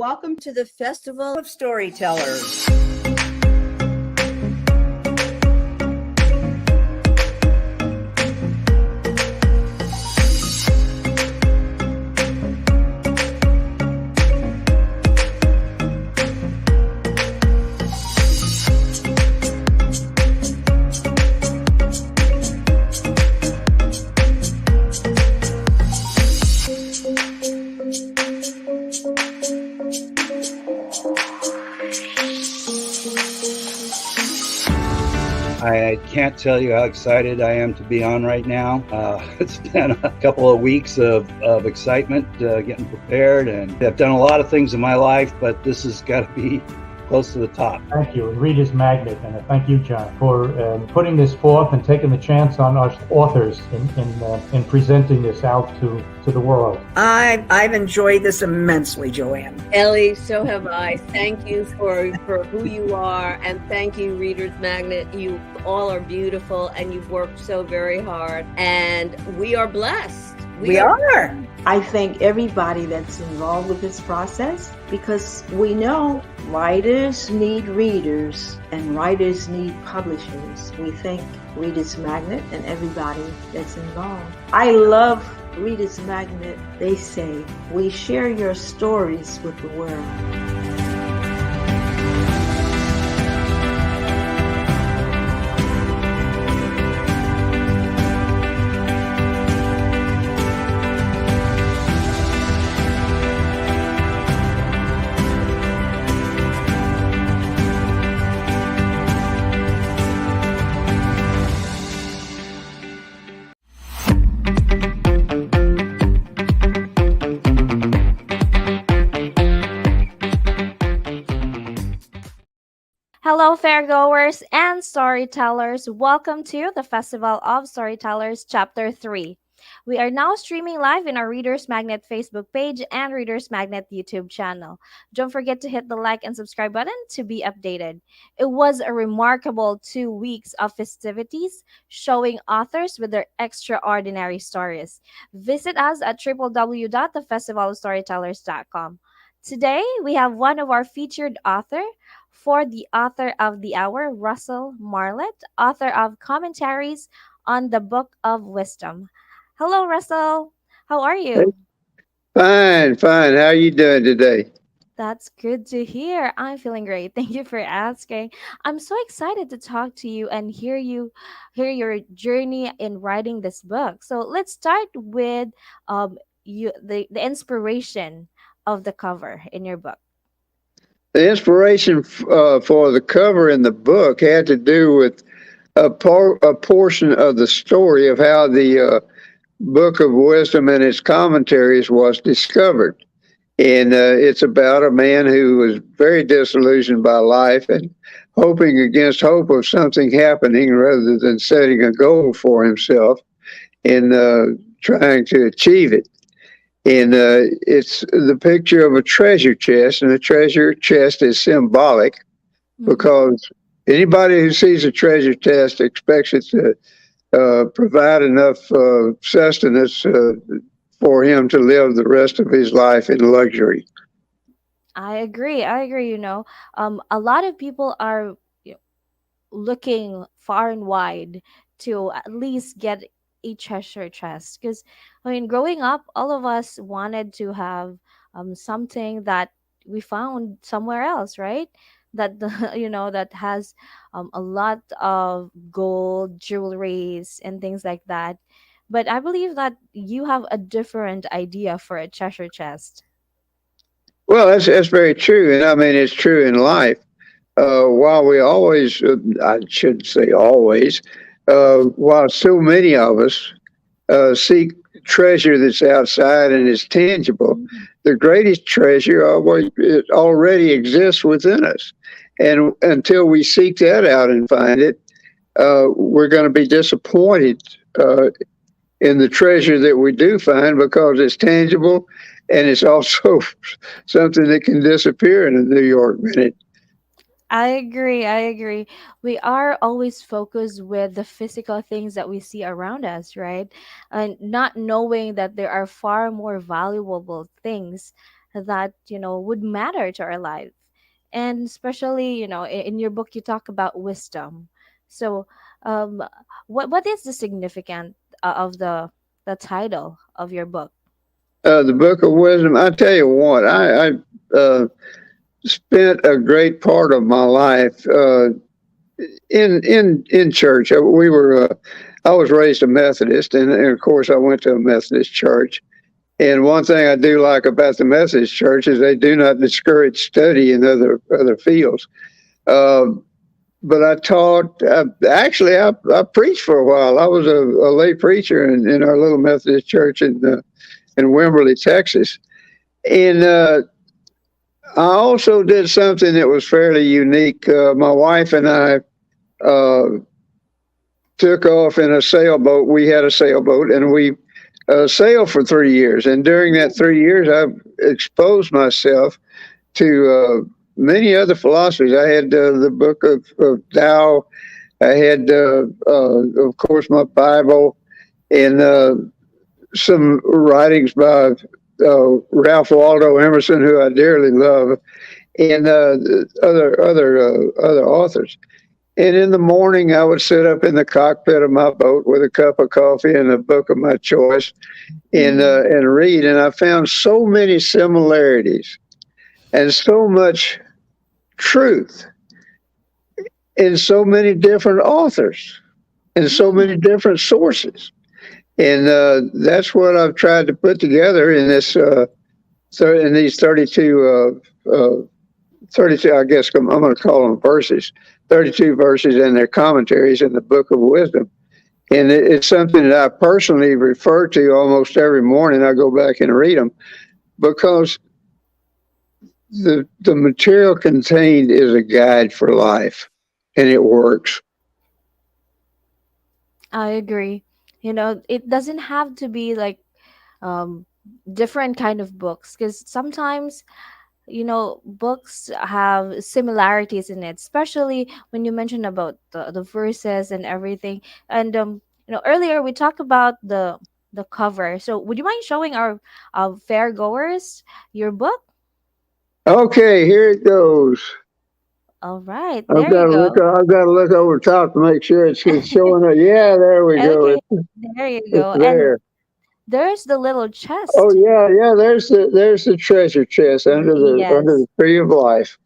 Welcome to the Festival of Storytellers. I can't tell you how excited I am to be on right now. It's been a couple of weeks of excitement, getting prepared, and I've done a lot of things in my life, but this has got to be close to the top. Thank you, and Reader's Magnet, and thank you, John, for putting this forth and taking the chance on us authors in presenting this out to the world. I've enjoyed this immensely, Joanne. Ellie, so have I. Thank you for who you are, and thank you, Reader's Magnet. You all are beautiful, and you've worked so very hard, and we are blessed. We are. I thank everybody that's involved with this process, because we know writers need readers and writers need publishers. We thank Reader's Magnet and everybody that's involved. I love Reader's Magnet. They say, we share your stories with the world. Hello, fairgoers and storytellers. Welcome to the Festival of Storytellers, Chapter 3. We are now streaming live in our Reader's Magnet Facebook page and Reader's Magnet YouTube channel. Don't forget to hit the like and subscribe button to be updated. It was a remarkable 2 weeks of festivities showing authors with their extraordinary stories. Visit us at www.thefestivalofstorytellers.com. Today, we have one of our featured author for the author of the hour, Russell Marlett, author of commentaries on the Book of Wisdom. Hello, Russell. How are you? Fine. How are you doing today? That's good to hear. I'm feeling great. Thank you for asking. I'm so excited to talk to you and hear your journey in writing this book. So let's start with the inspiration of the cover in your book. The inspiration for the cover in the book had to do with a portion of the story of how the Book of Wisdom and its commentaries was discovered. And it's about a man who was very disillusioned by life and hoping against hope of something happening rather than setting a goal for himself and trying to achieve it. And it's the picture of a treasure chest, and the treasure chest is symbolic because anybody who sees a treasure chest expects it to provide enough sustenance for him to live the rest of his life in luxury. I agree. A lot of people are looking far and wide to at least get a treasure chest, because growing up, all of us wanted to have something that we found somewhere else, right? That that has a lot of gold jewelries and things like that. But I believe that you have a different idea for a treasure chest. Well, that's very true, and I mean it's true in life. While we always, I shouldn't say always, while so many of us seek treasure that's outside and is tangible, the greatest treasure it already exists within us. And until we seek that out and find it, we're going to be disappointed in the treasure that we do find, because it's tangible and it's also something that can disappear in a New York minute. I agree. We are always focused with the physical things that we see around us, right? And not knowing that there are far more valuable things that would matter to our life. And especially, in your book you talk about wisdom. So um what is the significance of the title of your book? The Book of Wisdom. I tell you what, I spent a great part of my life in church. We were. I was raised a Methodist, and of course, I went to a Methodist church. And one thing I do like about the Methodist church is they do not discourage study in other fields. Um, but I taught. Actually, I preached for a while. I was a lay preacher in our little Methodist church in Wimberley, Texas, and I also did something that was fairly unique. My wife and I uh, took off in a sailboat. We had a sailboat, and we sailed for 3 years. And during that 3 years, I exposed myself to many other philosophies. I had the book of Tao. I had, of course, my Bible and some writings by Ralph Waldo Emerson, who I dearly love, and other authors. And in the morning, I would sit up in the cockpit of my boat with a cup of coffee and a book of my choice, and read. And I found so many similarities and so much truth in so many different authors and so many different sources. And that's what I've tried to put together in this. In these 32, I guess I'm going to call them verses, 32 verses and their commentaries in the Book of Wisdom. And it's something that I personally refer to almost every morning. I go back and read them because the material contained is a guide for life, and it works. I agree. It doesn't have to be like um different kind of books, because sometimes books have similarities in it, especially when you mentioned about the verses and everything. And earlier we talked about the cover. So would you mind showing our fair goers your book? Okay, here it goes. All right, I've there got you to look. go. I've got to look over top to make sure it's showing up. Yeah, there we go. Okay, there you It's go. And there. there's the little Oh chest. yeah, yeah. There's the treasure chest under the Yes, tree of life.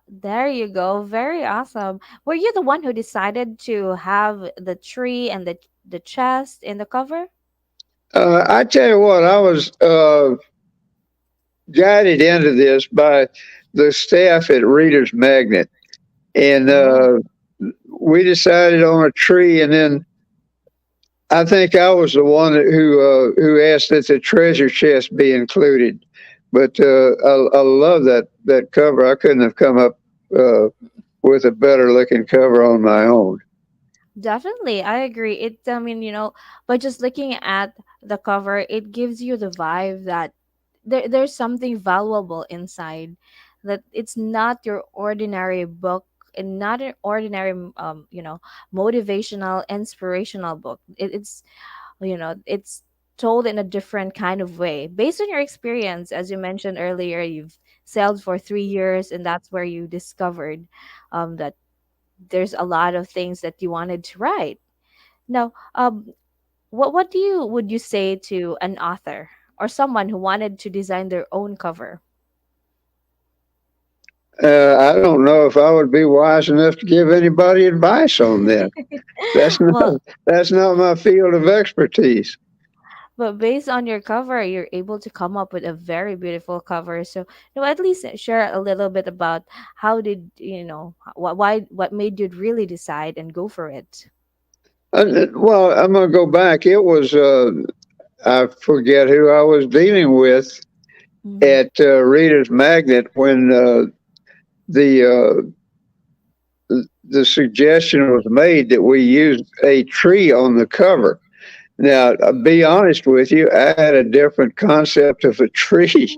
there you go. Very awesome. Were you the one who decided to have the tree and the chest in the cover? I tell you what, I was guided into this by the staff at Reader's Magnet, and Oh, we decided on a tree, and then I think I was the one who asked that the treasure chest be included. But I love that cover. I couldn't have come up uh, with a better looking cover on my own. definitely. I agree. I mean, by just looking at the cover, it gives you the vibe that there's something valuable inside, that it's not your ordinary book and not an ordinary motivational inspirational book. It's told in a different kind of way based on your experience. As you mentioned earlier, you've sailed for 3 years, and that's where you discovered that there's a lot of things that you wanted to write. Now, what do you would you say to an author or someone who wanted to design their own cover? I don't know if I would be wise enough to give anybody advice on that. That's not Well, that's not my field of expertise. but based on your cover, you're able to come up with a very beautiful cover. So, at least share a little bit about how did what made you really decide and go for it. Well, I'm going to go back. It was I forget who I was dealing with Mm-hmm. at Reader's Magnet when the the suggestion was made that we use a tree on the cover. Now, I'll be honest with you, I had a different concept of a tree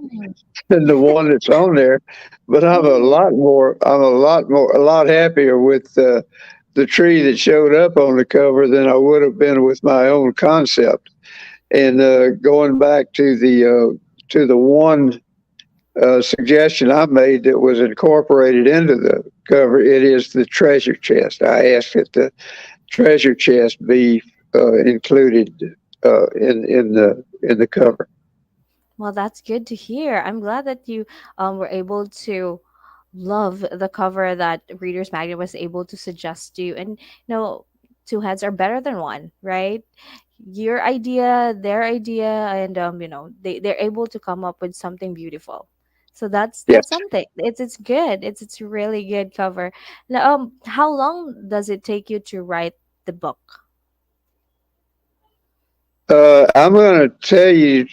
than the one that's on there, but a lot happier with the tree that showed up on the cover than I would have been with my own concept. And going back to the one suggestion I made that was incorporated into the cover. It is the treasure chest. I asked that the treasure chest be included in the cover. Well, that's good to hear. I'm glad that you were able to love the cover that Reader's Magnet was able to suggest to you. And two heads are better than one, right? Your idea, their idea, and they're able to come up with something beautiful. So Yes. that's something. It's good. It's a really good cover. Now, how long does it take you to write the book? I'm going to tell you,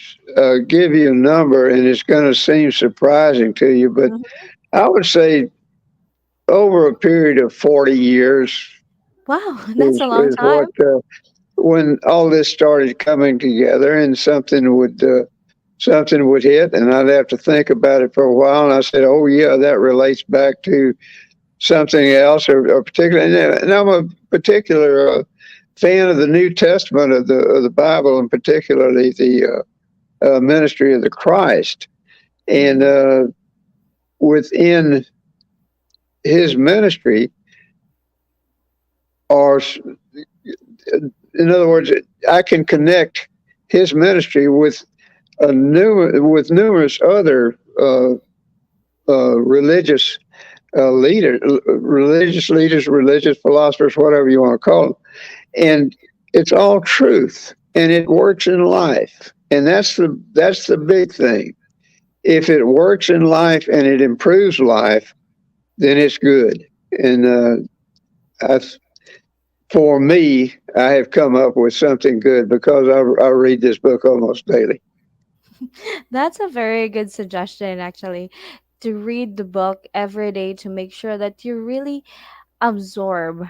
give you a number, and it's going to seem surprising to you, but Mhm. I would say over a period of 40 years Wow, that's a long is what, time. when all this started coming together, and something would hit, and I'd have to think about it for a while, and I said, oh yeah, that relates back to something else, or particular. And I'm a particular fan of the New Testament of the Bible, and particularly the ministry of the Christ. And Mhm. within his ministry are, in other words, I can connect his ministry with numerous other religious religious leaders, religious philosophers, whatever you want to call them, and it's all truth, and it works in life, and that's the big thing. If it works in life and it improves life, then it's good. And I, for me, I have come up with something good because I read this book almost daily. That's a very good suggestion, actually, to read the book every day to make sure that you really absorb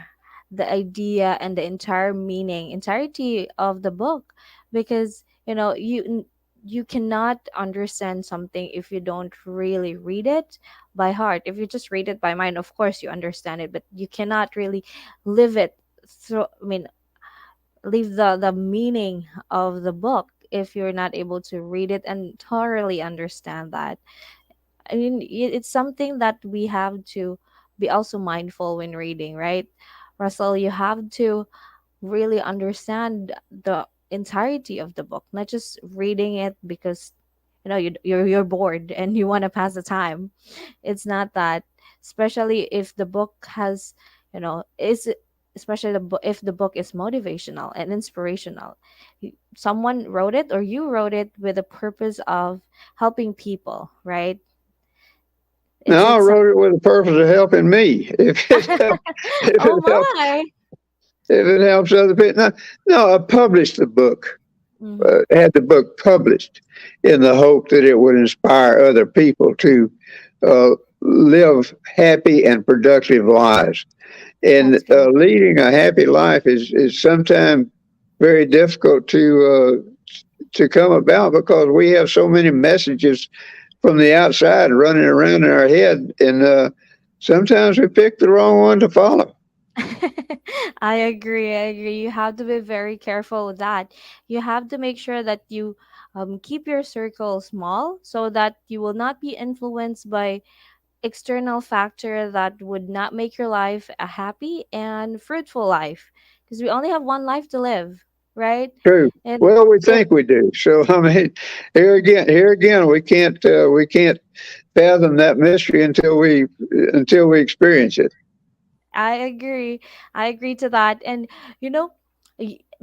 the idea and the entirety of the book, because you cannot understand something if you don't really read it by heart. If you just read it by mind, of course you understand it, but you cannot really live it through. I mean, leave the meaning of the book if you're not able to read it and thoroughly understand that. I mean, it's something that we have to be also mindful when reading, right, Russell? You have to really understand the entirety of the book, not just reading it because you're bored and you want to pass the time. It's not that. Especially if the book has, is especially if the book is motivational and inspirational. Someone wrote it or you wrote it with the purpose of helping people, right? Now, I It's some. wrote it with the purpose of helping me. If Oh it helps, my. if it helps other people. No, I published the book. Hmm. Had the book published in the hope that it would inspire other people to live happy and productive lives. And That's good. leading a happy life is sometimes very difficult to come about because we have so many messages from the outside running around in our head, and sometimes we pick the wrong one to follow. I agree. I agree. You have to be very careful with that. You have to make sure that you keep your circle small so that you will not be influenced by external factor that would not make your life a happy and fruitful life. Because we only have one life to live, right? True. And Well, we if think we do. So I mean, here again, we can't fathom that mystery until we experience it. I agree to that. And you know,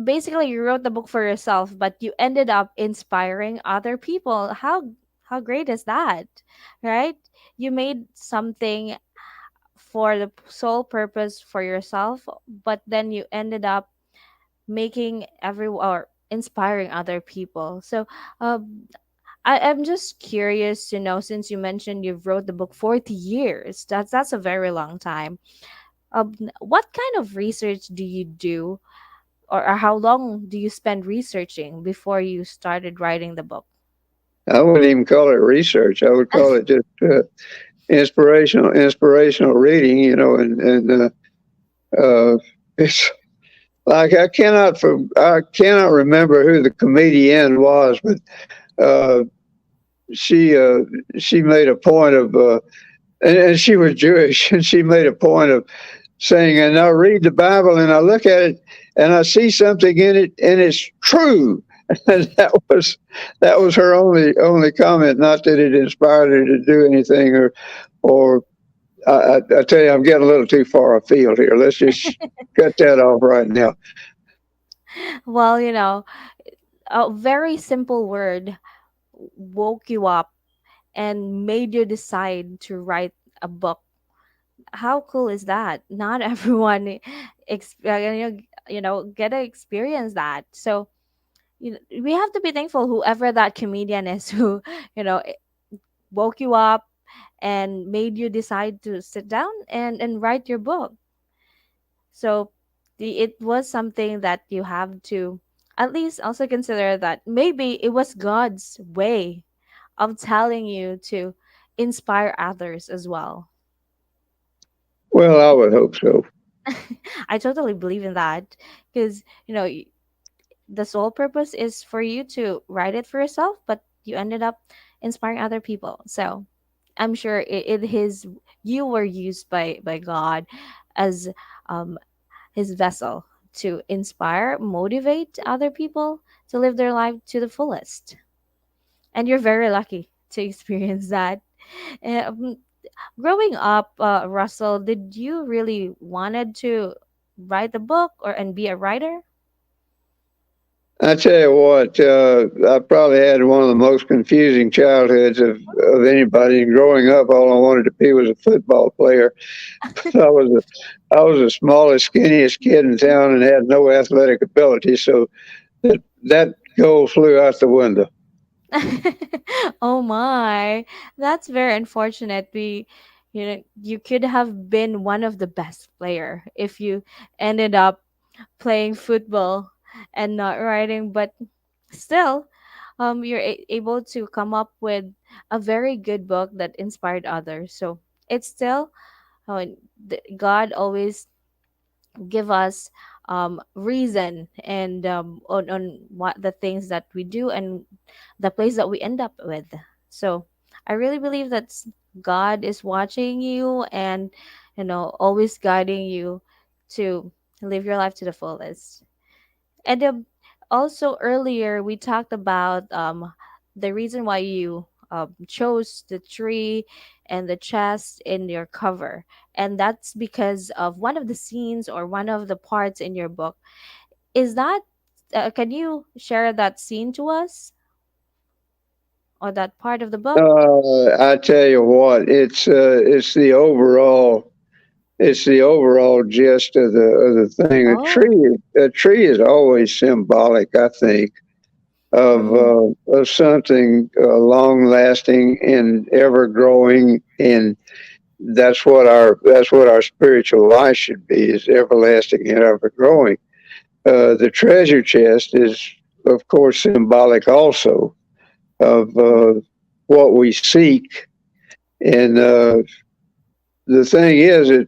basically you wrote the book for yourself, but you ended up inspiring other people. How great is that? Right? You made something for the sole purpose for yourself, but then you ended up making everyone or inspiring other people. So, I'm just curious to know, since you mentioned you've wrote the book 40 years. That's a very long time. What kind of research do you do, or how long do you spend researching before you started writing the book? I wouldn't even call it research. I would call it just inspirational reading. Uh, it's like I cannot remember who the comedian was, but uh, she she made a point of and she was Jewish, and she made a point of saying, and I read the Bible and I look at it and I see something in it and it's true. And that was her only comment. Not that it inspired her to do anything, or I tell you, I'm getting a little too far afield here. Let's just cut that off right now. Well, a very simple word woke you up and made you decide to write a book. How cool is that? Not everyone get to experience that. So we have to be thankful whoever that comedian is who you know woke you up and made you decide to sit down and write your book. So it was something that you have to at least also consider that maybe it was God's way of telling you to inspire others as well. Well, I would hope so. I totally believe in that because the sole purpose is for you to write it for yourself, but you ended up inspiring other people. So I'm sure it is you were used by God as um, his vessel to inspire, motivate other people to live their life to the fullest. And you're very lucky to experience that. Um, Growing up, Russell, did you really wanted to write a book or and be a writer? I tell you what, I probably had one of the most confusing childhoods of anybody. And growing up, all I wanted to be was a football player. I was the smallest, skinniest kid in town and had no athletic ability. So that goal flew out the window. Oh my, that's very unfortunate. You could have been one of the best player if you ended up playing football and not writing, but still, you're able to come up with a very good book that inspired others. So it's still, uh, God always give us reason and on what the things that we do and the place that we end up with. So I really believe that God is watching you and always guiding you to live your life to the fullest. And also earlier we talked about the reason why you chose the tree and the chest in your cover, and that's because of one of the scenes or one of the parts in your book. Is that can you share that scene to us or that part of the book? I tell you what, it's the overall gist of the thing. Oh. A tree is always symbolic, I think, Mm. of something long lasting and ever growing, and that's what our spiritual life should be, is everlasting and ever growing. The treasure chest is, of course, symbolic also of what we seek. And the thing is that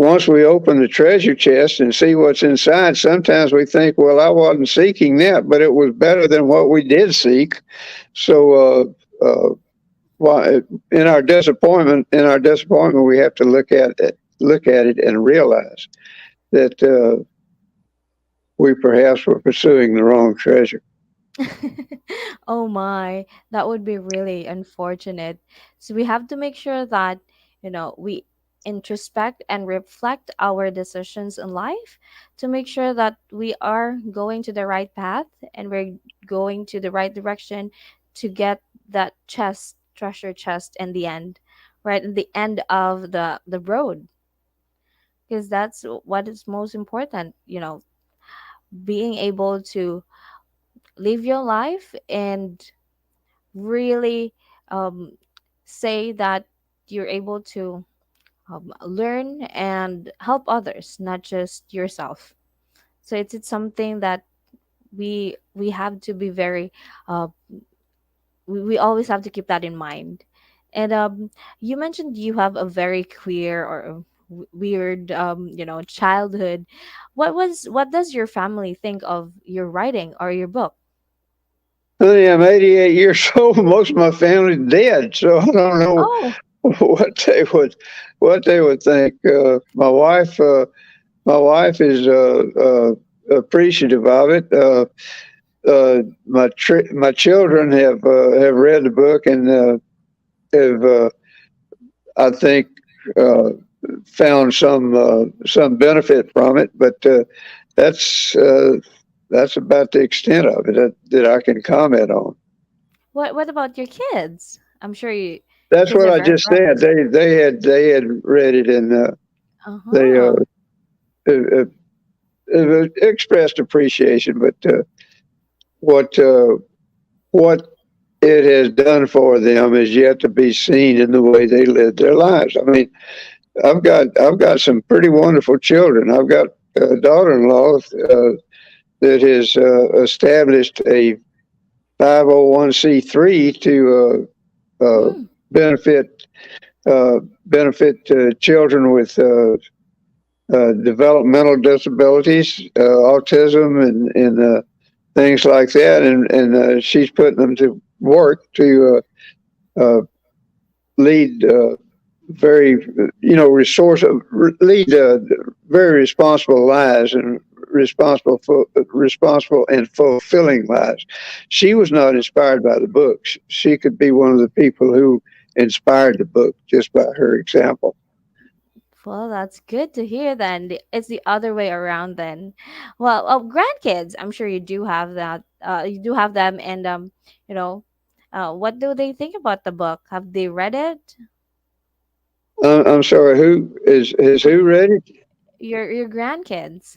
once we open the treasure chest and see what's inside, sometimes we think, well, I wasn't seeking that, but it was better than what we did seek. So, why, in our disappointment, we have to look at it, and realize that we perhaps were pursuing the wrong treasure. Oh my, that would be really unfortunate. So we have to make sure that, we introspect and reflect our decisions in life to make sure that we are going to the right path and we're going to the right direction to get that treasure chest in the end, right? In the end of the road. Because that's what is most important, being able to live your life and really um, say that you're able to learn and help others, not just yourself. So it's something that we have to be very uh, we always have to keep that in mind. And you mentioned you have a very queer or weird childhood. What does your family think of your writing or your book? Honey, I'm 88 years old. Most of my family's dead, so I don't know Oh. what they would think. My wife is appreciative of it. My children have read the book and have I think uh, found some benefit from it, but that's uh, that's about the extent of it that I can comment on. What about your kids? I'm sure That's kids what are I very just proud. said. They had read it and they Uh-huh. uh, expressed appreciation, but what what it has done for them is yet to be seen in the way they live their lives. I mean, I've got some pretty wonderful children. I've got a daughter-in-law that has established a 501c3 to Mm. benefit children with developmental disabilities, autism, and things like that, and she's putting them to work to lead very resource lead very responsible lives and responsible and fulfilling lives. She was not inspired by the books. She could be one of the people who inspired the book just by her example. Well, that's good to hear then. It's the other way around then. Well, grandkids, I'm sure you do have that. You do have them, and you know, what do they think about the book? Have they read it? I'm sorry, who is Um, who read it? your grandkids.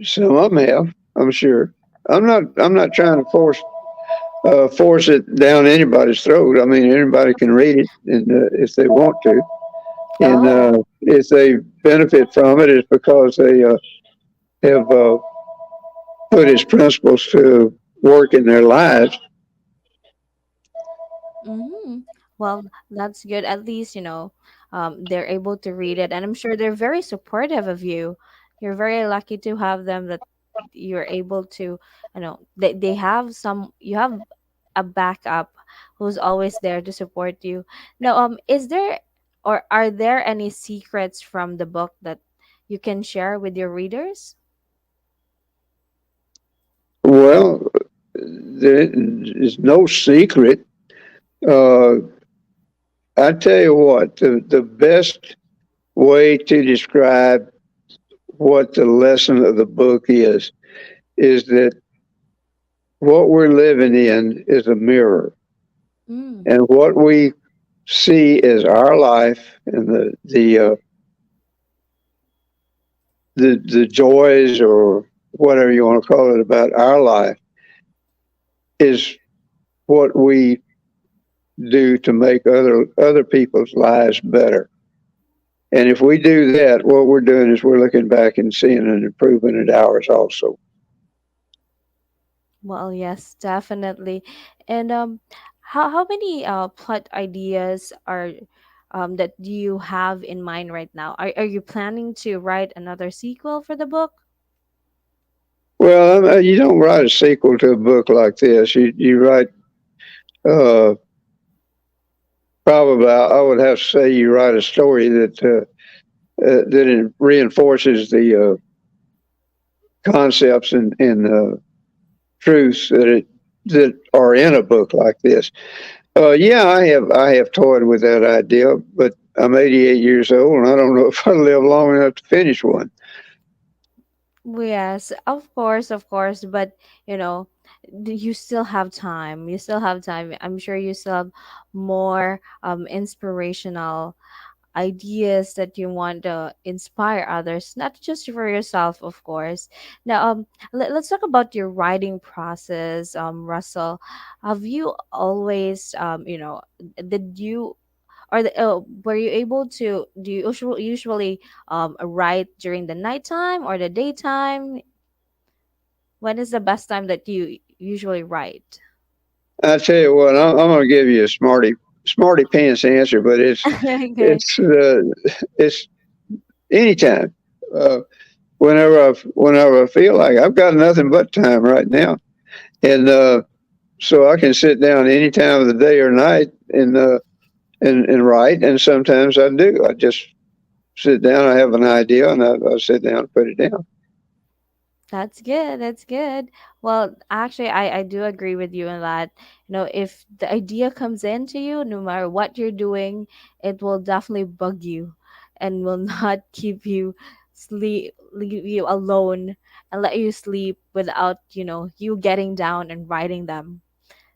Some of them have, I'm sure. I'm not trying to force it down anybody's throat. I mean, anybody can read it, and if they want to, and Oh. if they benefit from it, it's because they have put its principles to work in their lives. Mm-hmm. Well, that's good. At least, they're able to read it. And I'm sure they're very supportive of you. You're very lucky to have them that you're able to, they have you have a backup who's always there to support you. Now, is there or are there any secrets from the book that you can share with your readers? Well, there is no secret. Uh, I tell you what, the best way to describe what the lesson of the book is that what we're living in is a mirror, Mm. and what we see as our life and the joys or whatever you want to call it about our life is what we do to make other people's lives better. And if we do that, what we're doing is we're looking back and seeing an improvement in ours also. Well, yes, definitely. And how many plot ideas are that you have in mind right now? Are you planning to write another sequel for the book? Well, you don't write a sequel to a book like this. You write uh, probably I would have to say you write a story that it reinforces the concepts and truths that are in a book like this. Yeah, I have toyed with that idea, but I'm 88 years old, and I don't know if I live long enough to finish one. Yes, of course, but you know, you still have time. You still have time. I'm sure you still have more inspirational ideas that you want to inspire others, not just for yourself, of course. Now, let's talk about your writing process, Russell. Have you always, did you were you able to do you usually write during the nighttime or the daytime? When is the best time that you usually write? I tell you what, I'm going to give you a smarty pants answer, but it's Okay. it's uh, it's anytime. Uh, whenever I feel like I've got nothing but time right now, and so I can sit down any time of the day or night and write. And sometimes I do. I just sit down. I have an idea, and I sit down and put it down. That's good. That's good. Well, actually, I do agree with you on that. If the idea comes into you, no matter what you're doing, it will definitely bug you and will not keep you leave you alone and let you sleep without, you getting down and writing them.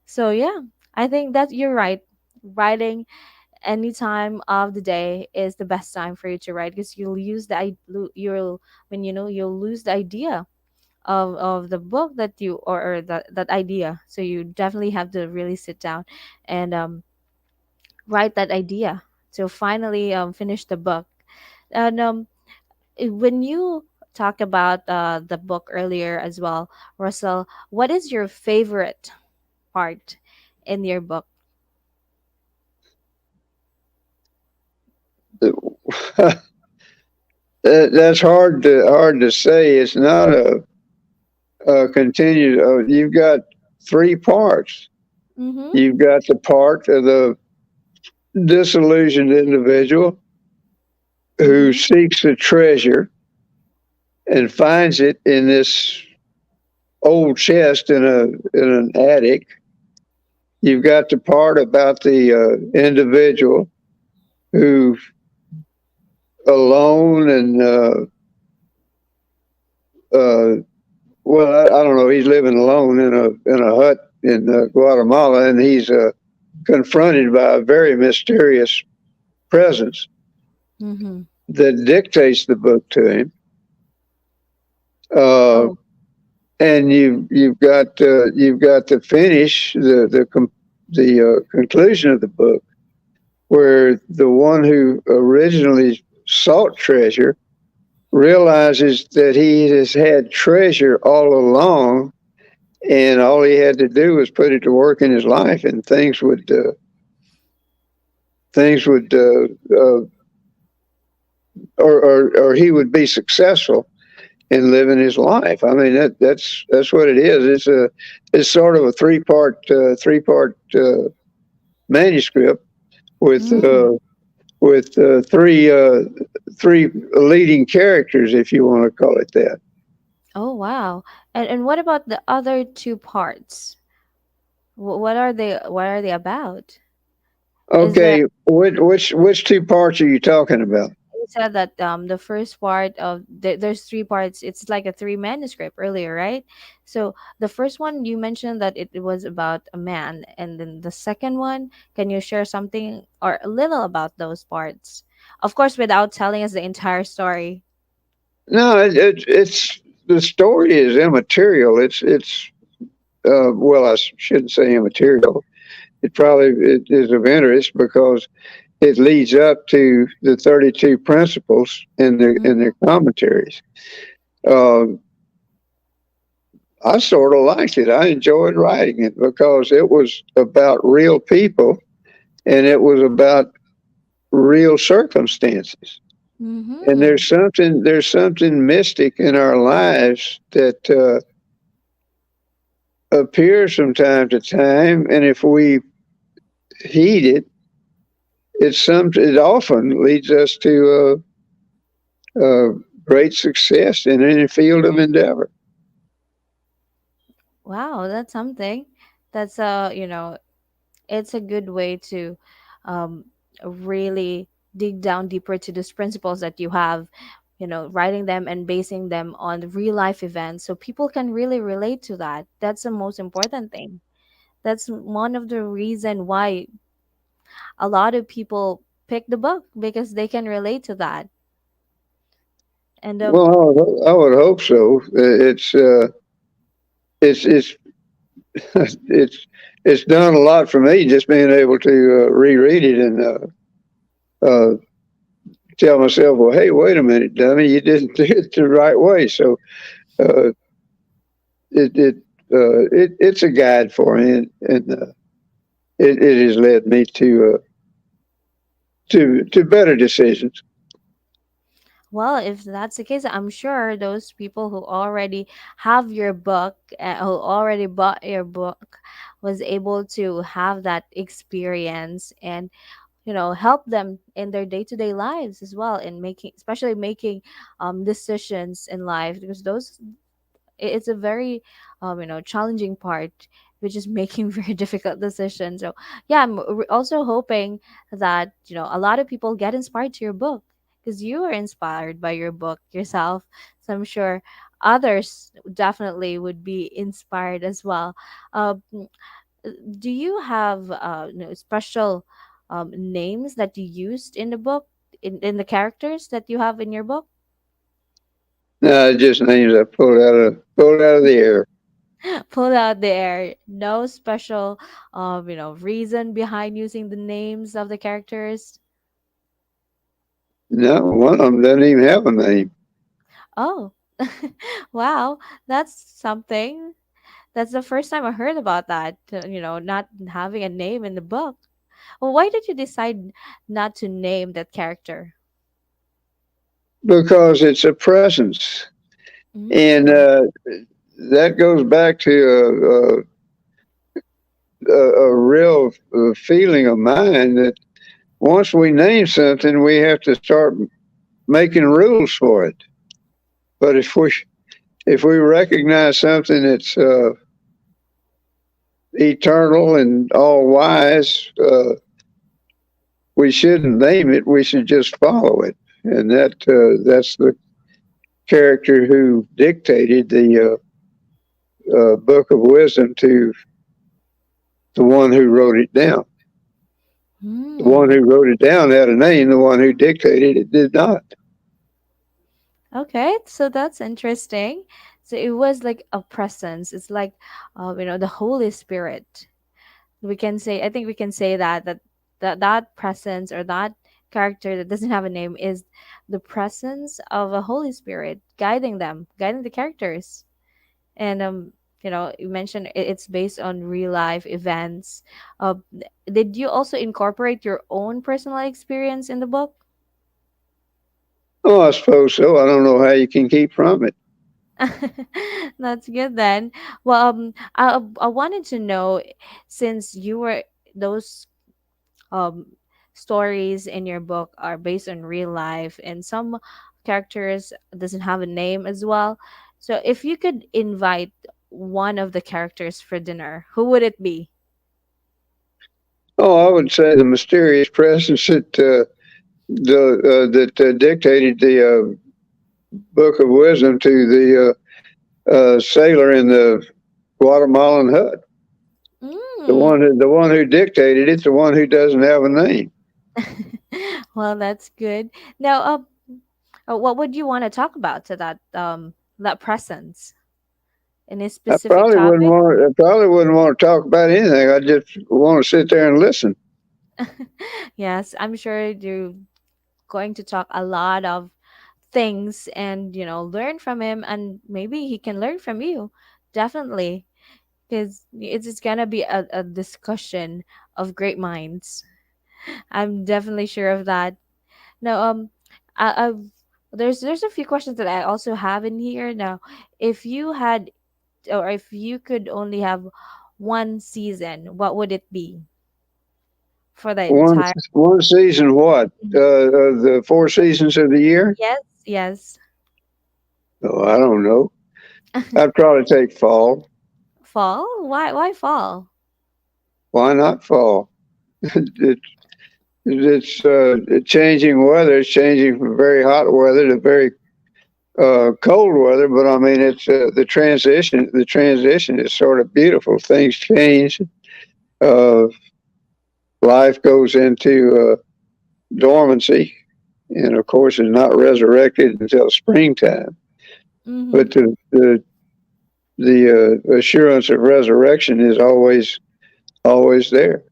So, yeah, I think that you're right. Writing any time of the day is the best time for you to write because you'll when you'll lose the idea of the book that you or that idea, so you definitely have to really sit down and write that idea to finally finish the book. And when you talk about the book earlier as well, Russell, what is your favorite part in your book? That's hard to say. It's not a continued. You've got three parts. Mm-hmm. You've got the part of the disillusioned individual who Mm-hmm. seeks a treasure and finds it in this old chest in an attic. You've got the part about the individual who alone and uh, well, I don't know. He's living alone in a hut in Guatemala, and he's confronted by a very mysterious presence Mm-hmm. that dictates the book to him. Uh, Oh. and you've got the finish, the conclusion of the book, where the one who originally sought treasure realizes that he has had treasure all along, and all he had to do was put it to work in his life, and things would or he would be successful in living his life. I mean that's what it is. It's sort of a three part manuscript with Mm. three leading characters, if you want to call it that. Oh, wow. And what about the other two parts? What are they about? Is there Okay, which two parts are you talking about? You said that the first part of there's three parts. It's like a three manuscript earlier, right? So the first one you mentioned that it was about a man, and then the second one, can you share something or a little about those parts? Of course, without telling us the entire story. No, it's the story is immaterial. It's well, I shouldn't say immaterial. It is of interest because it leads up to the 32 principles in Mm-hmm. their commentaries. Um, I sort of liked it. I enjoyed writing it because it was about real people and it was about real circumstances. And Mm-hmm. there's something mystic in our lives that appears from time to time, and if we heed it, it often leads us to great success in any field of endeavor. Wow, that's something. That's it's a good way to um, really dig down deeper to these principles that you have, writing them and basing them on the real life events so people can really relate to that. That's the most important thing. That's one of the reason why a lot of people pick the book because they can relate to that. And Well, I would hope so. It's it's it's done a lot for me just being able to reread it and uh, tell myself, well, hey, wait a minute, dummy, you didn't do it the right way. So uh, it's a guide for me, and it has led me to better decisions. well, if that's the case, I'm sure those people who already have your book, who already bought your book, was able to have that experience and help them in their day-to-day lives as well, in making, especially making decisions in life, because it's a very challenging part, which is making very difficult decisions. So yeah, I'm also hoping that a lot of people get inspired to your book, because you were inspired by your book yourself. So I'm sure others definitely would be inspired as well. um, do you have special names that you used in the book, in the characters that you have in your book? No, just names I pulled out of the air. Pull out there, no special reason behind using the names of the characters? No, one of them doesn't even have a name. Oh. Wow, that's something. That's the first time I heard about that, not having a name in the book. Well, why did you decide not to name that character? Because it's a presence. And Mm. that goes back to a real feeling of mine that once we name something, we have to start making rules for it. But if we recognize something that's eternal and all wise, we shouldn't name it. We should just follow it. And that's the character who dictated the book of wisdom to the one who wrote it down. The one Hmm. who wrote it down had a name. The one who dictated it did not. Okay, so that's interesting. So it was like a presence. It's like, the Holy Spirit. We can say, I think we can say that presence, or that character that doesn't have a name, is the presence of a Holy Spirit guiding them, guiding the characters. And you mentioned it's based on real life events. Uh, did you also incorporate your own personal experience in the book? Oh, I suppose so. I don't know how you can keep from it. That's good then. Well, I wanted to know, since you were those um stories in your book are based on real life, and some characters doesn't have a name as well. So if you could invite one of the characters for dinner, who would it be? Oh, I would say the mysterious presence that dictated the book of wisdom to the sailor in the Guatemalan hut. Mm. The one who dictated it's the one who doesn't have a name. Well, that's good. Now, what would you want to talk about to that presence? Any specific topic? I probably wouldn't want to talk about anything. I just want to sit there and listen. Yes, I'm sure you're going to talk a lot of things, and learn from him, and maybe he can learn from you. Definitely, because it's gonna be a discussion of great minds. I'm definitely sure of that. Now, I've there's a few questions that I also have in here. Now, if you had, or if you could only have one season, what would it be for the One entire? one season, what? The four seasons of the year? Yes, yes. Oh, I don't know. I'd probably take fall. Fall? Why fall? Why not fall? It, it's changing weather. It's changing from very hot weather to very cold weather. But I mean, it's the transition. The transition is sort of beautiful. Things change. Uh, Life goes into dormancy, and of course, is not resurrected until springtime. Mm-hmm. But the assurance of resurrection is always there.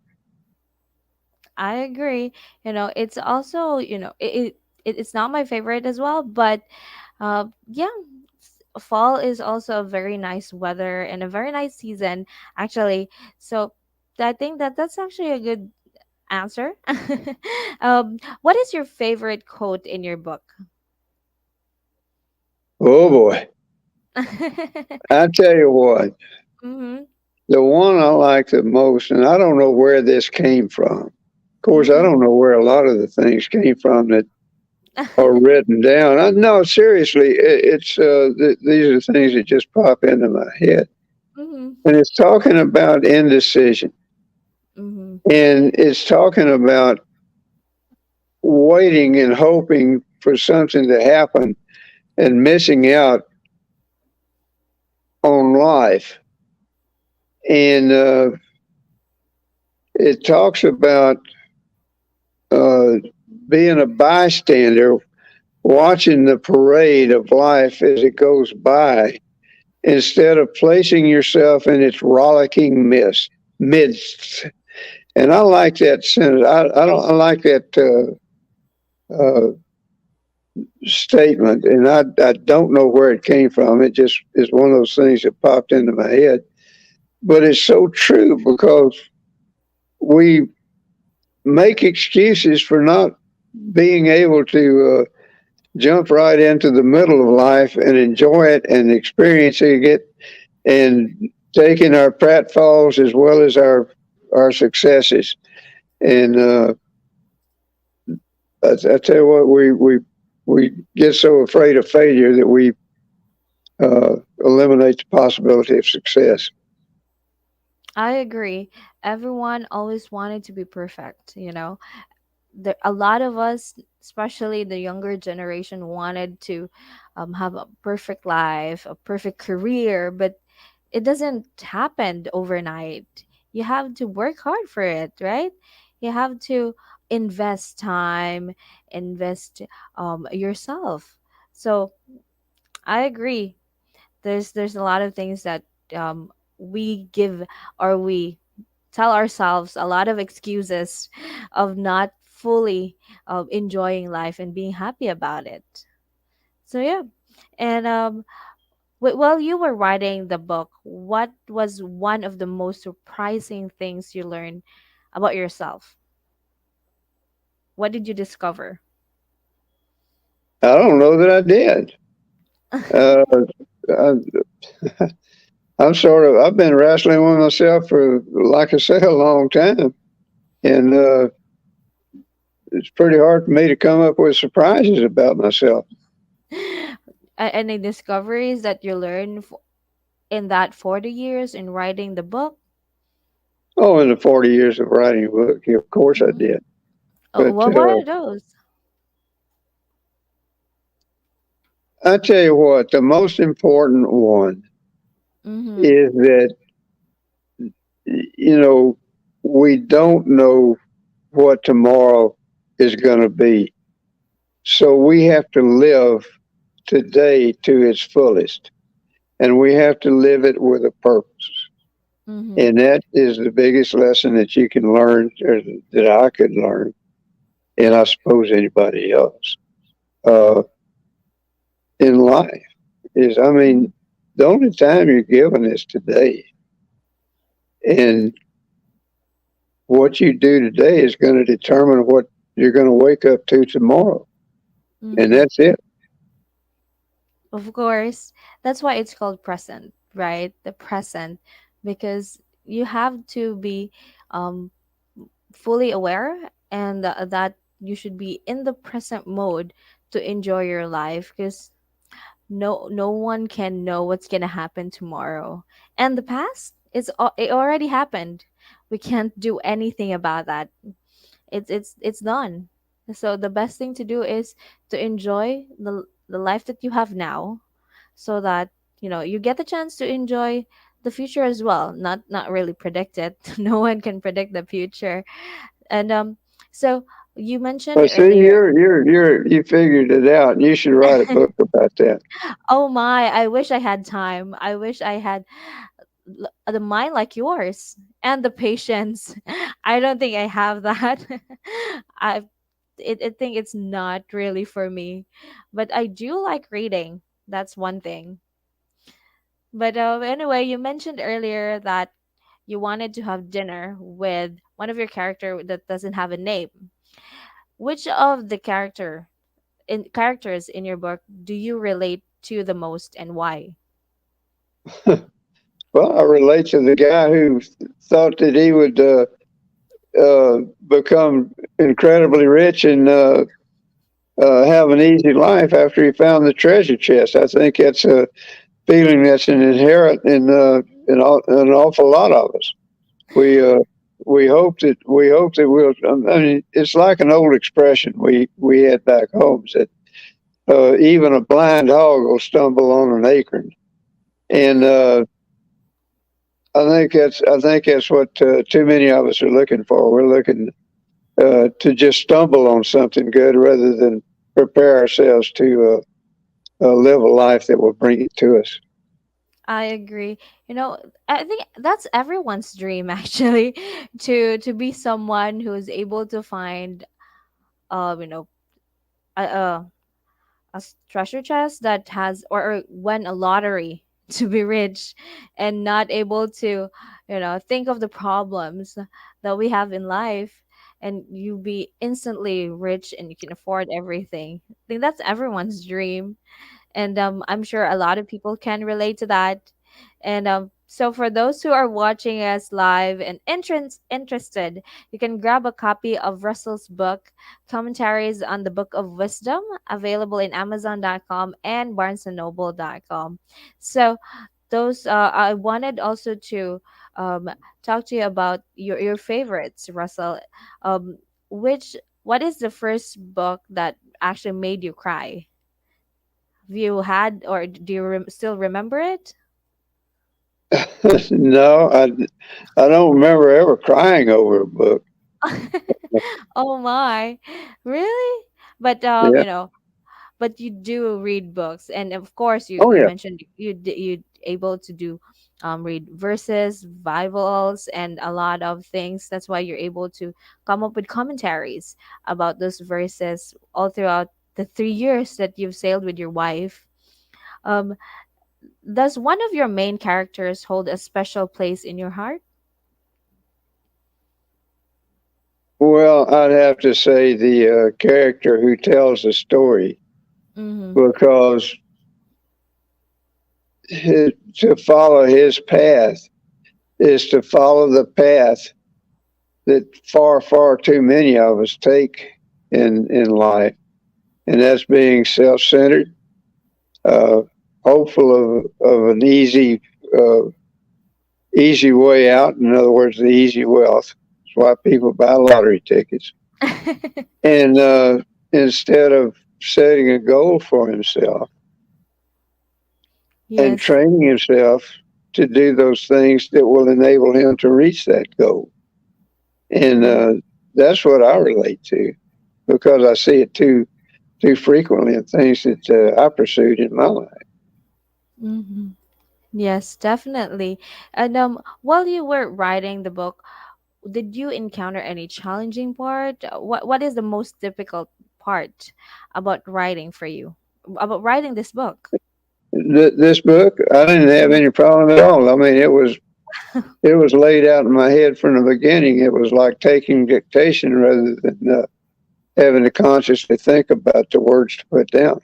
I agree. It's also, it's not my favorite as well, but yeah, fall is also a very nice weather and a very nice season, actually. So I think that's actually a good answer. What is your favorite quote in your book? Oh boy! I tell you what, Mm-hmm. the one I like the most, and I don't know where this came from. Of course, I Mm-hmm. don't know where a lot of the things came from that are written down. No, seriously, these are things that just pop into my head. Mm-hmm. And it's talking about indecision. Mm-hmm. And it's talking about waiting and hoping for something to happen and missing out on life. And it talks about uh, being a bystander, watching the parade of life as it goes by, instead of placing yourself in its rollicking midst. And I like that sentence. I don't. I like that statement, and I don't know where it came from. It just is one of those things that popped into my head. But it's so true because we make excuses for not being able to jump right into the middle of life and enjoy it and experiencing it and taking our pratfalls as well as our successes. And I tell you what, we get so afraid of failure that we eliminate the possibility of success. I agree. Everyone always wanted to be perfect, you know. A lot of us, especially the younger generation, wanted to have a perfect life, a perfect career, but it doesn't happen overnight. You have to work hard for it, right? You have to invest time, invest yourself. So I agree. There's a lot of things that we give, or we tell ourselves a lot of excuses of not fully enjoying life and being happy about it. So yeah, and while you were writing the book, what was one of the most surprising things you learned about yourself? What did you discover? I don't know that I did. Uh, I, I've been wrestling with myself for, like I say, a long time. And it's pretty hard for me to come up with surprises about myself. Any discoveries that you learned in that 40 years in writing the book? Oh, in the 40 years of writing a book, of course I Mhm. did. Oh, But what are those? I tell you what, the most important one Mm-hmm. is that, you know, we don't know what tomorrow is going to be. So we have to live today to its fullest, and we have to live it with a purpose. Mm-hmm. And that is the biggest lesson that you can learn, or that I could learn, and I suppose anybody else uh, in life is, I mean, the only time you're given is today. And what you do today is going to determine what you're going to wake up to tomorrow. And Mm-hmm. that's it. Of course, that's why it's called present, right? The present, because you have to be um, fully aware, and that you should be in the present mode to enjoy your life, because no one can know what's gonna happen tomorrow, and the past it already happened. We can't do anything about that. It's done. So the best thing to do is to enjoy the life that you have now, so that you get the chance to enjoy the future as well. Not really predict it. No one can predict the future. And so you mentioned Well, see, earlier. you figured it out, and you should write a book about that. Oh my, I wish I had time. I wish I had the mind like yours and the patience. I don't think I have that. I think it's not really for me, but I do like reading. That's one thing. But anyway, you mentioned earlier that you wanted to have dinner with one of your character that doesn't have a name. Which of the characters in your book do you relate to the most, and why? Well, I relate to the guy who thought that he would become incredibly rich and have an easy life after he found the treasure chest. I think that's a feeling that's an inherent in an awful lot of us. We we hope that we'll. I mean, it's like an old expression we had back home that even a blind hog will stumble on an acorn, and I think that's what too many of us are looking for. We're looking to just stumble on something good rather than prepare ourselves to live a life that will bring it to us. I agree. I think that's everyone's dream actually, to be someone who is able to find, you know, a treasure chest that has, or win a lottery to be rich, and not able to, think of the problems that we have in life, and you be instantly rich and you can afford everything. I think that's everyone's dream, and I'm sure a lot of people can relate to that. And so for those who are watching us live and interested, you can grab a copy of Russell's book, Commentaries on the Book of Wisdom, available in Amazon.com and BarnesandNoble.com. So those I wanted also to um, talk to you about your favorites, Russell. Um, which what is the first book that actually made you cry? Have you had, or do you still remember it? No, I don't remember ever crying over a book. Oh my, really? But Yeah. but you do read books, and of course you Oh you yeah. mentioned you able to do read verses, Bibles, and a lot of things. That's why you're able to come up with commentaries about those verses all throughout the 3 years that you've sailed with your wife. Um, does one of your main characters hold a special place in your heart? Well, I'd have to say the character who tells the story Mm-hmm. because to follow his path is to follow the path that far, far too many of us take in life, and that's being self-centered, uh, hopeful of an easy way out. In other words, the easy wealth. That's why people buy lottery tickets, and instead of setting a goal for himself and Yes. training himself to do those things that will enable him to reach that goal. And Mm-hmm. that's what I relate to because I see it too frequently in things that I pursued in my life. Mm-hmm. Yes, definitely. And while you were writing the book, did you encounter any challenging part? What is the most difficult part about writing for you? About writing this book? This book, I didn't have Mhm. any problem at all. I mean, it was laid out in my head from the beginning. It was like taking dictation rather than having to consciously think about the words to put down.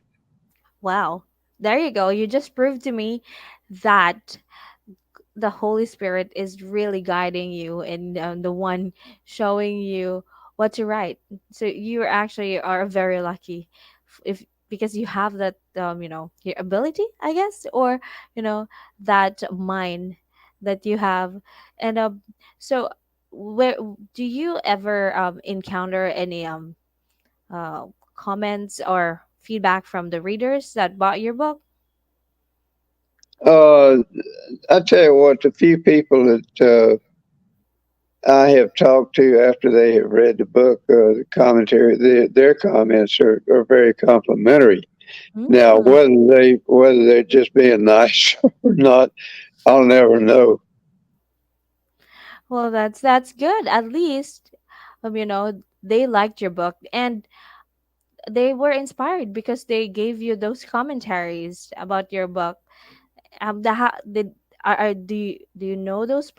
Wow. There you go. You just proved to me that the Holy Spirit is really guiding you, and the one showing you what to write. So you actually are very lucky, if because you have that your ability, I guess, or that mind that you have. And so where do you ever encounter any uh comments or feedback from the readers that bought your book? Uh, I tell you what, the few people that I have talked to after they have read the book, the commentary, their comments are very complimentary. Now, Mm. whether they're just being nice or not, I'll never know. Well, that's good. At least, they liked your book, and they were inspired because they gave you those commentaries about your book. Did do you know those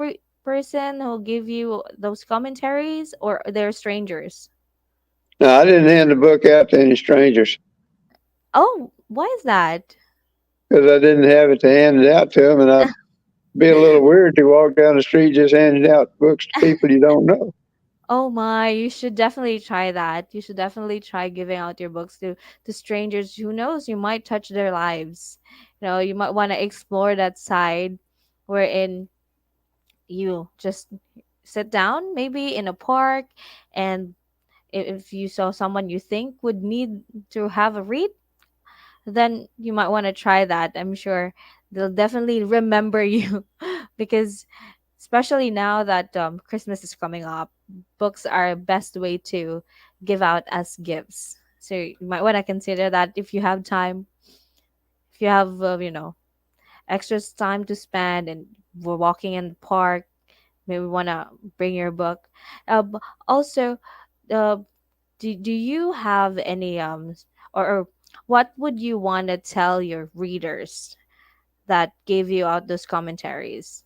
person who give you those commentaries, or they're strangers? Now, I didn't hand the book out to any strangers Oh, why is that? because I didn't have it to hand it out to them, and be a little weird to walk down the street just handing out books to people you don't know. Oh my, you should definitely try that. You should definitely try giving out your books to strangers. Who knows, you might touch their lives. You might want to explore that side wherein you just sit down maybe in a park, and if you saw someone you think would need to have a read, then you might want to try that. I'm sure they'll definitely remember you because especially now that Christmas is coming up, books are best way to give out as gifts. So you might want to consider that if you have time, if you have extra time to spend and we're walking in the park, maybe want to bring your book. Also, uh, do you have any or what would you want to tell your readers that gave you out those commentaries?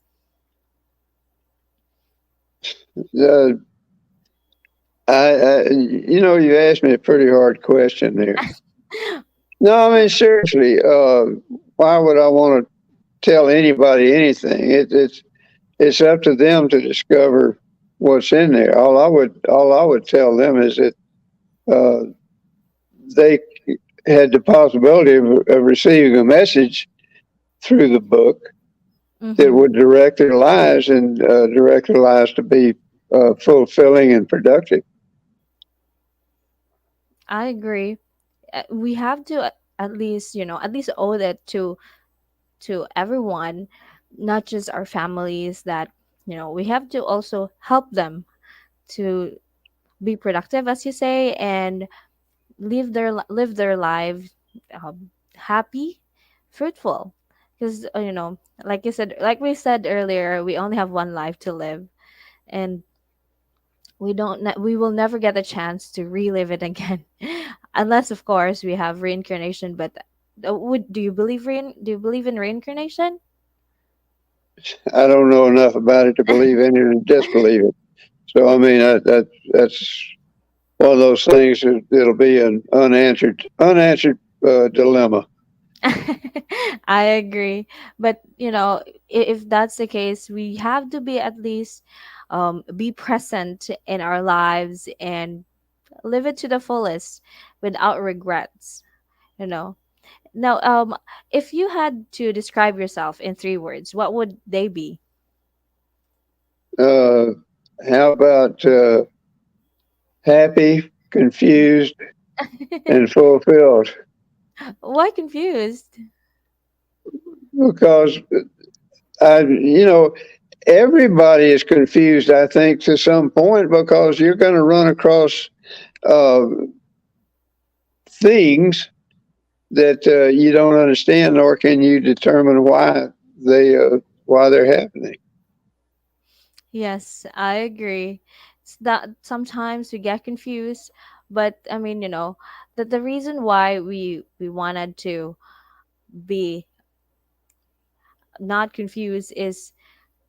Uh, you asked me a pretty hard question there. No, I mean seriously. Why would I want to tell anybody anything? It's up to them to discover what's in there. All I would tell them is that uh, they had the possibility of receiving a message through the book that Mm-hmm. would direct their lives and direct their lives to be fulfilling and productive. I agree. We have to at least at least owe that to everyone, not just our families, that we have to also help them to be productive, as you say, and live their life happy, fruitful. Because like you said, like we said earlier, we only have one life to live, and we will never get a chance to relive it again, unless of course we have reincarnation. But would do you believe in reincarnation? I don't know enough about it to believe in it and disbelieve it. So I mean that's one of those things that it'll be an unanswered dilemma. I agree. But if that's the case, we have to be at least be present in our lives and live it to the fullest without regrets. You know. Now, if you had to describe yourself in 3 words, what would they be? Uh, how about happy, confused, and fulfilled? Why confused? Because everybody is confused. I think to some point because you're going to run across uh, things that you don't understand, nor can you determine why they're happening. Yes, I agree. It's that sometimes we get confused, but I mean, the reason why we wanted to be not confused is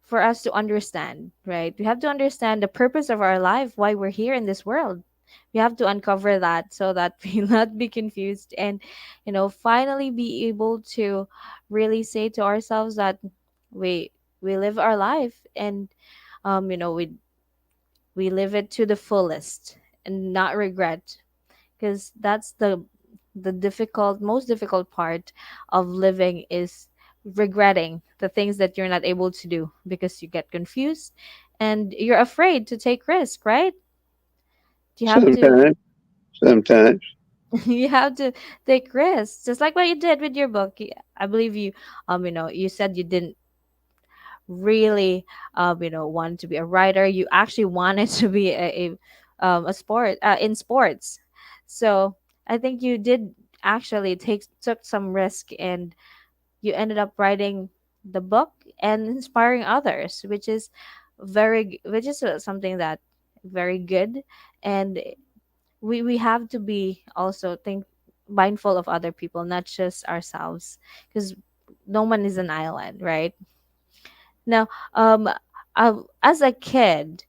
for us to understand, right? We have to understand the purpose of our life, why we're here in this world. We have to uncover that so that we not be confused, and finally be able to really say to ourselves that we we live our life, and we live it to the fullest and not regret, because that's the most difficult part of living is regretting the things that you're not able to do because you get confused and you're afraid to take risk, right? You have to Sometimes, sometimes. you have to take risks, just like what you did with your book. I believe you you said you didn't really want to be a writer. You actually wanted to be a sport in sports. So I think you did actually took some risk, and you ended up writing the book and inspiring others, which is something that very good. And we have to be also think mindful of other people, not just ourselves, because no one is an island, right? Now, as a kid,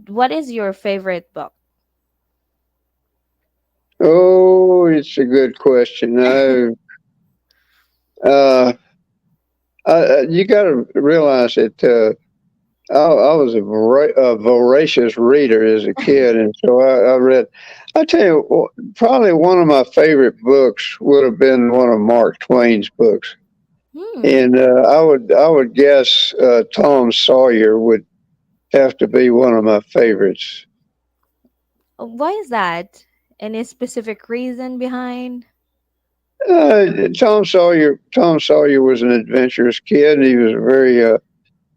what is your favorite book? Oh, it's a good question. Uh, You got to realize that I was a voracious reader as a kid, and so I read. I tell you, probably one of my favorite books would have been one of Mark Twain's books, Hmm. and I would guess Tom Sawyer would have to be one of my favorites. Why is that? Any specific reason behind? Tom Sawyer was an adventurous kid, and he was a very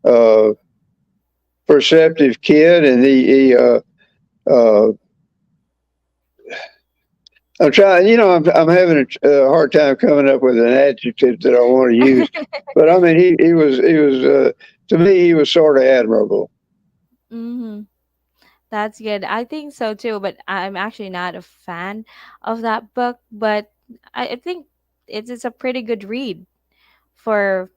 uh, perceptive kid, and he uh, I'm trying, I'm having a hard time coming up with an adjective that I want to use, but I mean, he was, to me, he was sort of admirable. Mm-hmm. That's good. I think so too, but I'm actually not a fan of that book. But I think it's a pretty good read for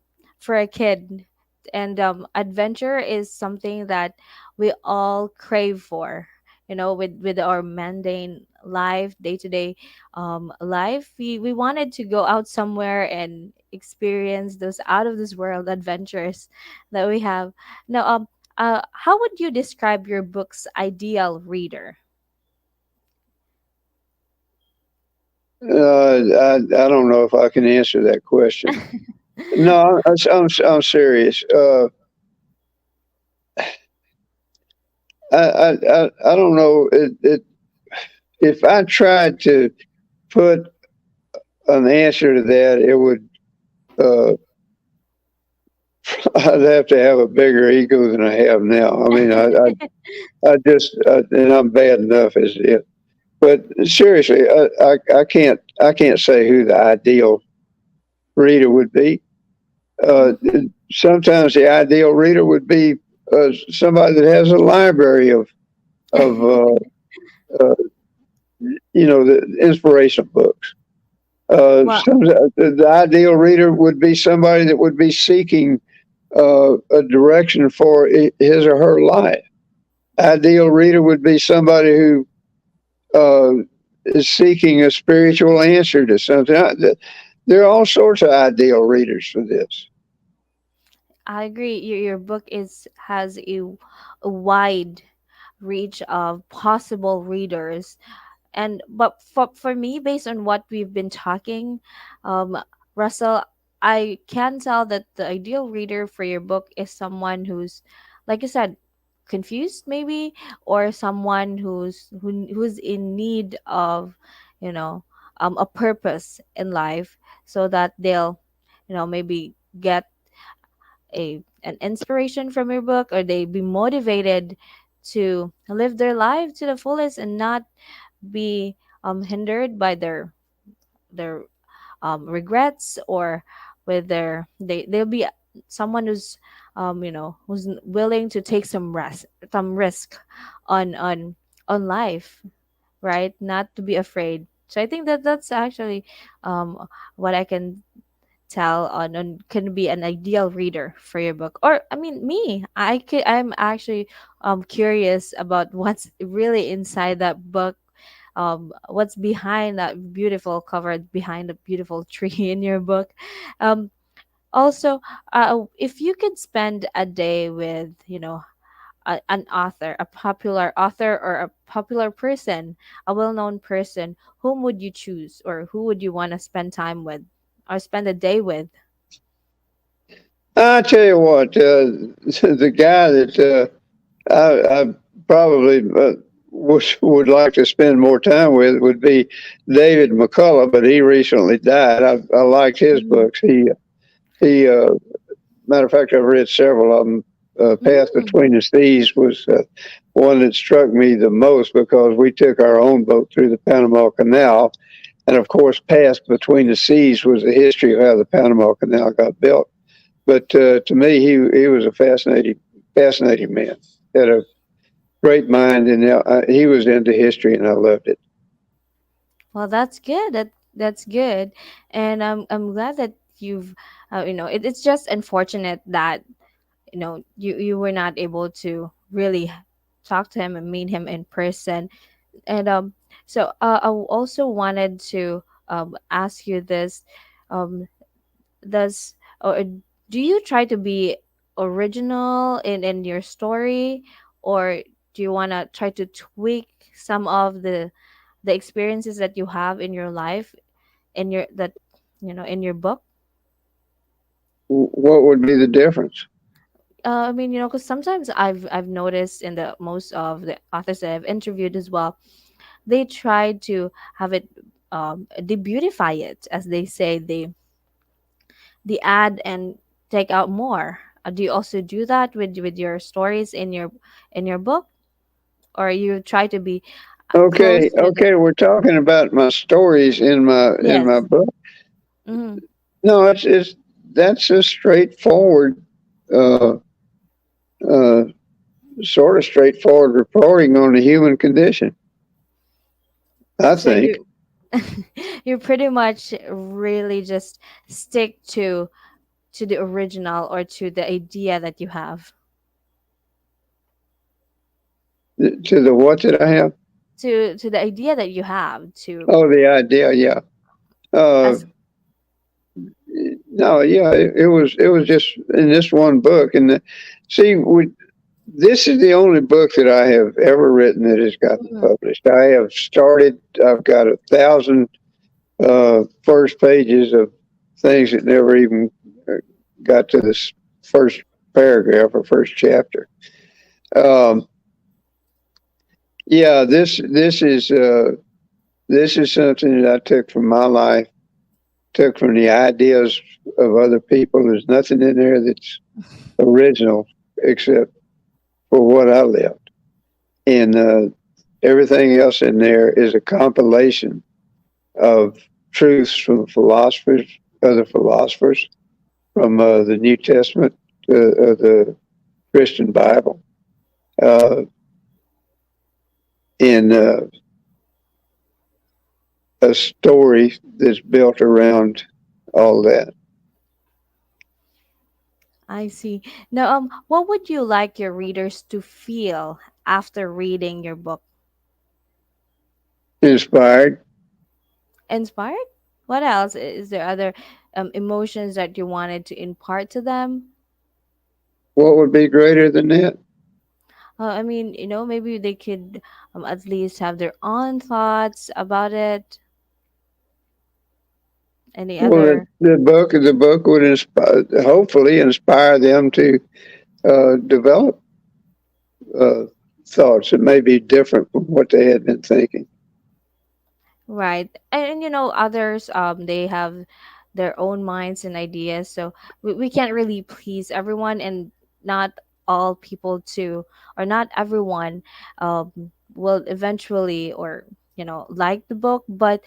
a kid, and adventure is something that we all crave for, with our mundane life, day-to-day life. We wanted to go out somewhere and experience those out of this world adventures that we have now. How would you describe your book's ideal reader? I don't know if I can answer that question. No, I'm serious. I don't know. If I tried to put an answer to that, it would. Uh, I'd have to have a bigger ego than I have now. I mean, and I'm bad enough as it is. But seriously, I can't say who the ideal reader would be. Uh, Mm-hmm. Sometimes the ideal reader would be somebody that has a library of uh, the inspirational books. Well, The ideal reader would be somebody that would be seeking a direction for his or her life. Ideal reader would be somebody who uh, is seeking a spiritual answer to something. There are all sorts of ideal readers for this. I agree. Your book has a wide reach of possible readers, and but for me, based on what we've been talking, um Russell, I can tell that the ideal reader for your book is someone who's, like you said, confused maybe, or someone who's in need of, you know a purpose in life, so that they'll, maybe get a an inspiration from your book, or they be motivated to live their life to the fullest and not be hindered by their regrets, or with they'll be someone who's willing to take some risk on life, right? Not to be afraid. So I think that that's actually what I can tell on can be an ideal reader for your book. Or I mean, me, I'm actually curious about what's really inside that book, what's behind that beautiful cover, behind the beautiful tree in your book. um Also, if you could spend a day with, an author, a popular author, or a popular person, a well-known person, whom would you choose, or who would you want to spend time with, or spend a day with? I tell you what, the guy that I probably would like to spend more time with would be David McCullough, but he recently died. I liked his Mhm. books. He matter of fact, I've read several of them. Path Mm. Between the Seas was one that struck me the most because we took our own boat through the Panama Canal. And of course, Path Between the Seas was the history of how the Panama Canal got built. But to me, he was a fascinating man. Had a great mind, and he was into history, and I loved it. Well, that's good. That's good, and I'm glad that you've, it's just unfortunate that, you were not able to really talk to him and meet him in person. And so I also wanted to ask you this: um, does or do you try to be original in your story, or do you want to try to tweak some of the experiences that you have in your life in your that in your book? What would be the difference? I mean, because sometimes I've noticed in the most of the authors that I've interviewed as well, they try to have it, they beautify it, as they say. They add and take out more. Do you also do that with your stories in your book, or you try to be close Okay, to the? okay, we're talking about my stories in my Yes. book. Hmm. No, it's that's a straightforward, uh, uh, sort of straightforward reporting on the human condition. I So think. you pretty much really just stick to the original, or to the idea that you have, To the what did I have? to the idea that you have to Oh, the idea, yeah. Uh, as. no, yeah, it was just in this one book, and see, this is the only book that I have ever written that has gotten Mhm. published. I have started. I've got 1,000 first pages of things that never even got to this first paragraph or first chapter. Um, yeah, this is something that I took from my life, took from the ideas of other people. There's nothing in there that's original except for what I lived, and everything else in there is a compilation of truths from philosophers, other philosophers, from the New Testament, the Christian Bible, uh, in a story that's built around all that. I see. Now, what would you like your readers to feel after reading your book? Inspired. Inspired? What else? Is there other emotions that you wanted to impart to them? What would be greater than that? I mean, maybe they could at least have their own thoughts about it. Any Well, other? the book would inspire, hopefully inspire them to develop uh, thoughts that may be different from what they had been thinking. Right. And others, they have their own minds and ideas. So we can't really please everyone, and not all people too, or not everyone will eventually, or like the book, but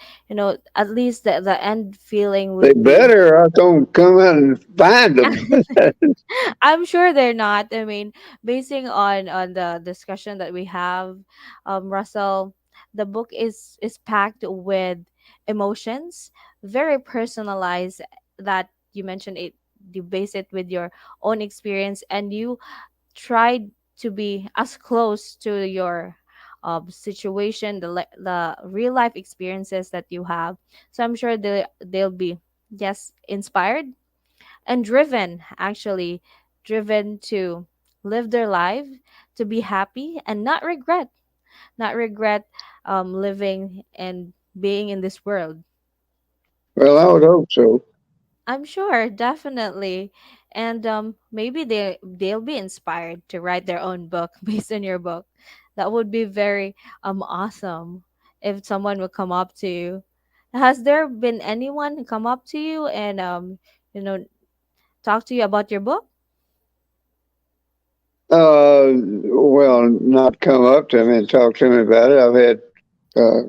at least the end feeling They would be. better, I don't come out and find them. I'm sure they're not. I mean, basing on the discussion that we have, Russell, the book is packed with emotions, very personalized. That you mentioned it, you base it with your own experience, and you tried to be as close to your situation, the real life experiences that you have. So I'm sure they'll be, yes, inspired and driven, actually driven to live their life, to be happy and not regret living and being in this world. Well, I would hope so. I'm sure, definitely. And maybe they'll be inspired to write their own book based on your book. That would be very awesome if someone would come up to you. Has there been anyone who come up to you and you know talk to you about your book? Well, not come up to me and talk to me about it. I've had a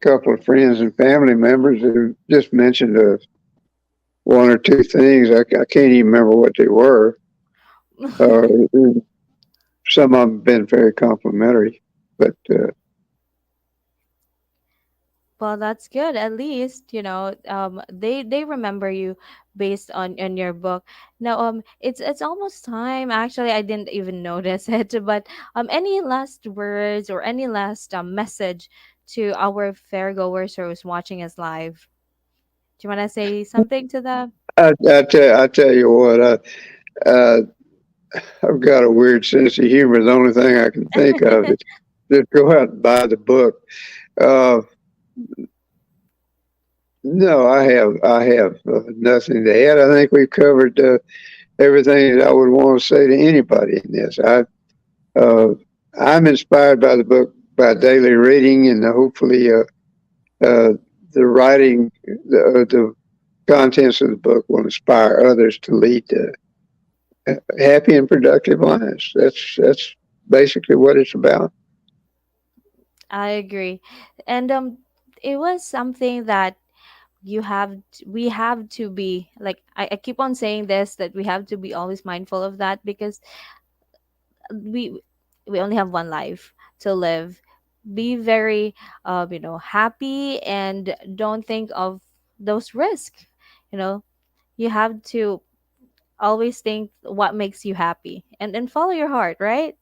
couple of friends and family members who just mentioned one or two things. I can't even remember what they were. Uh, some of them have been very complimentary, but Well, that's good. At least, they remember you based on your book. Now, it's almost time. Actually, I didn't even notice it. But any last words or any last message to our fairgoers who's watching us live? Do you want to say something to them? I tell you what, I've got a weird sense of humor. The only thing I can think of is just go out and buy the book. Uh, no, I have nothing to add. I think we've covered everything that I would want to say to anybody in this. Uh, I'm inspired by the book by daily reading, and hopefully, uh, the writing, the contents of the book will inspire others to lead happy and productive lives. That's basically what it's about. I agree. And it was something that we have to be like, I keep on saying this, that we have to be always mindful of that, because we we only have one life to live. Be very happy, and don't think of those risks. you know you have to always think what makes you happy, and follow your heart, right?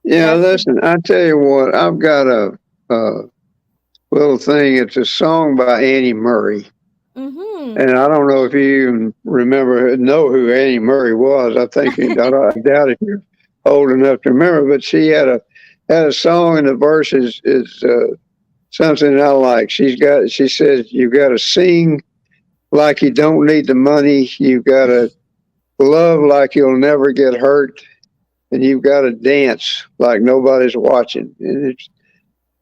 Yeah, That should. listen, I tell you what, I've got a little thing. It's a song by Annie Murray. Mm-hmm. And I don't know if you even know who Annie Murray was. I doubt if you're old enough to remember, but she had a song, and the verse is something I like. She says, "You got to sing like you don't need the money. You got to love like you'll never get hurt, and you've got to dance like nobody's watching. And it's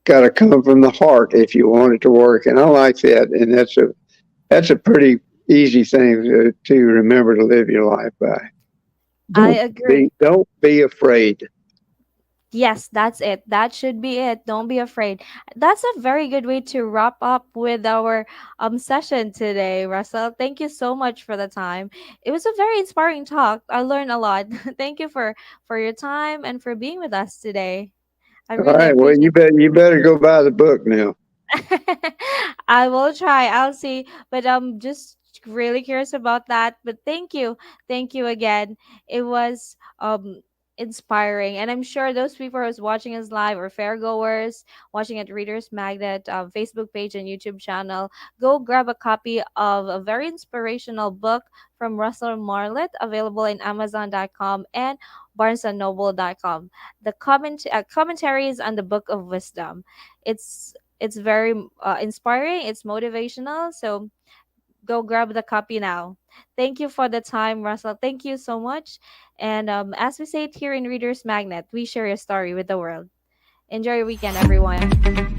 got to come from the heart if you want it to work." And I like that, and that's a pretty easy thing to remember to live your life by. I agree. Don't be afraid. Yes, that's it. That should be it. Don't be afraid. That's a very good way to wrap up with our session today, Russell. Thank you so much for the time. It was a very inspiring talk. I learned a lot. Thank you for your time and for being with us today. I All really right. Well, appreciate. you better go buy the book now. I will try. I'll see. But I'm just really curious about that. But thank you again. It was inspiring, and I'm sure those people who's watching us live or fairgoers watching at Readers Magnet Facebook page and YouTube channel, go grab a copy of a very inspirational book from Russell Marlett, available in Amazon.com and BarnesandNoble.com. The commentaries on the Book of Wisdom. It's very inspiring, it's motivational, so go grab the copy now. Thank you for the time, Russell. Thank you so much. And as we say it here in Readers Magnet, we share your story with the world. Enjoy your weekend, everyone.